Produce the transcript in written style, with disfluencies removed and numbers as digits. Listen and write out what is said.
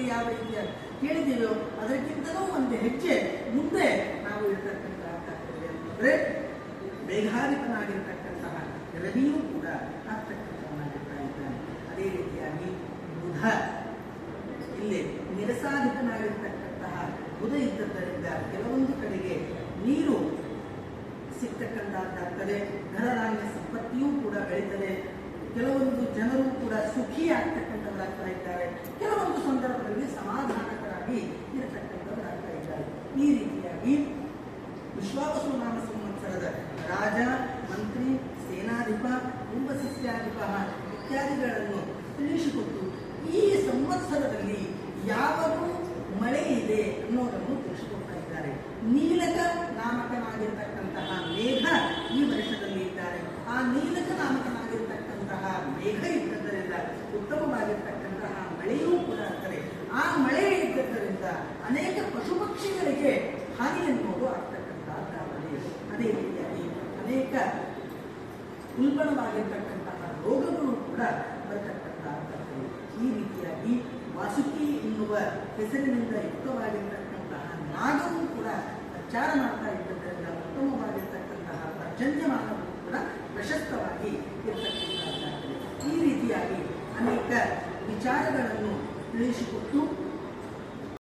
ಶಾಸ್ತ್ರದಲ್ಲಿ ಯಾವ ರೀತಿಯ ಕೇಳಿದೆಯೋ ಅದಕ್ಕಿಂತಲೂ ಒಂದು ಹೆಜ್ಜೆ ಮುಂದೆ ನಾವು ಇರ್ತಕ್ಕಂತಹ ತಾತ್ಪರ್ಯ ಅಂತಂದ್ರೆ ಮೇಘಾಧಿಪನಾಗಿರ್ತಕ್ಕಂತಹ ರವಿಯೂ ಕೂಡ ಆಗ್ತಕ್ಕಂಥವನಾಗಿರ್ತಾ ಇದ್ದಾನೆ. ಅದೇ ರೀತಿಯಾಗಿ ಬುಧ ಇಲ್ಲಿ ನಿರಸಾಧಿಪನಾಗಿರ್ತಕ್ಕಂತಹ ಬುಧ ಇದ್ದದ್ದರಿಂದ ಕೆಲವೊಂದು ಕಡೆಗೆ ನೀರು ಸಿಗ್ತಕ್ಕಂಥದ್ದಾಗ್ತದೆ, ಧನಧಾನ್ಯ ಸಂಪತ್ತಿಯೂ ಕೂಡ ಬೆಳೀತದೆ, ಕೆಲವೊಂದು ಜನರು ಕೂಡ ಸುಖಿ ಆಗ್ತಕ್ಕಂಥವರಾಗ್ತಾ ಇದ್ದಾರೆ, ಕೆಲವೊಂದು ಸಂದರ್ಭದಲ್ಲಿ ಸಮಾಧಾನಕರಾಗಿ ಇರತಕ್ಕಂಥವರಾಗ್ತಾ ಇದ್ದಾರೆ. ಈ ರೀತಿಯಾಗಿ ವಿಶ್ವಾವಸು ನಾಮ ಸಂವತ್ಸರದ ರಾಜ, ಮಂತ್ರಿ, ಸೇನಾಧಿಪ, ಕುಂಭಸಸ್ಯಾಧಿಪ ಇತ್ಯಾದಿಗಳನ್ನು ತಿಳಿಸಿಕೊಟ್ಟು ಈ ಸಂವತ್ಸರದಲ್ಲಿ ಯಾವುದು ಮಳೆ ಇದೆ ಅನ್ನೋದನ್ನು ತಿಳಿಸಿಕೊಡ್ತಾ ಇದ್ದಾರೆ. ನೀಲಕ ನಾಮಕನಾಗಿರ್ತಕ್ಕಂತಹ ಮೇಘ ಈ ವರ್ಷದಲ್ಲಿ ಇದ್ದಾರೆ. ಆ ನೀಲಕ ನಾಮಕನಾಗಿರ್ತಕ್ಕಂತಹ ಮೇಘ ಇದ್ದದ್ದರಿಂದ ಉತ್ತಮವಾಗಿರ್ತಕ್ಕಂತಹ ಮಳೆಯೂ ಕೂಡ ಆಗ್ತದೆ. ಆ ಮಳೆ ಇದ್ದದ್ದರಿಂದ ಅನೇಕ ಪಶು ಪಕ್ಷಿಗಳಿಗೆ ಹಾನಿ ಎನ್ನುವುದು ಆಗ್ತಕ್ಕಂಥದ್ದಾಗಿದೆ. ಅದೇ ರೀತಿಯಾಗಿ ಅನೇಕ ಉಲ್ಬಣವಾಗಿರ್ತಕ್ಕಂತಹ ರೋಗಗಳು ಕೂಡ ಬರತಕ್ಕಂಥದ್ದಾಗ್ತದೆ. ಈ ರೀತಿಯಾಗಿ ವಾಸುಕಿ ಎನ್ನುವ ಹೆಸರಿನಿಂದ ಯುಕ್ತವಾಗಿರ್ತಕ್ಕಂತಹ ನಾಗವೂ ಕೂಡ ಪ್ರಚಾರ ಮಾಡ್ತಾ ಇದ್ದರಿಂದ ಉತ್ತಮವಾಗಿರ್ತಕ್ಕಂತಹ ಪರ್ಜನ್ಯಮಾನವೂ ಕೂಡ ಪ್ರಶಸ್ತವಾಗಿ ಇರತಕ್ಕಂಥದ್ದಾಗಿದೆ. ಈ ರೀತಿಯಾಗಿ ಅನೇಕ ವಿಚಾರಗಳನ್ನು ತಿಳಿಸಿಕೊಟ್ಟು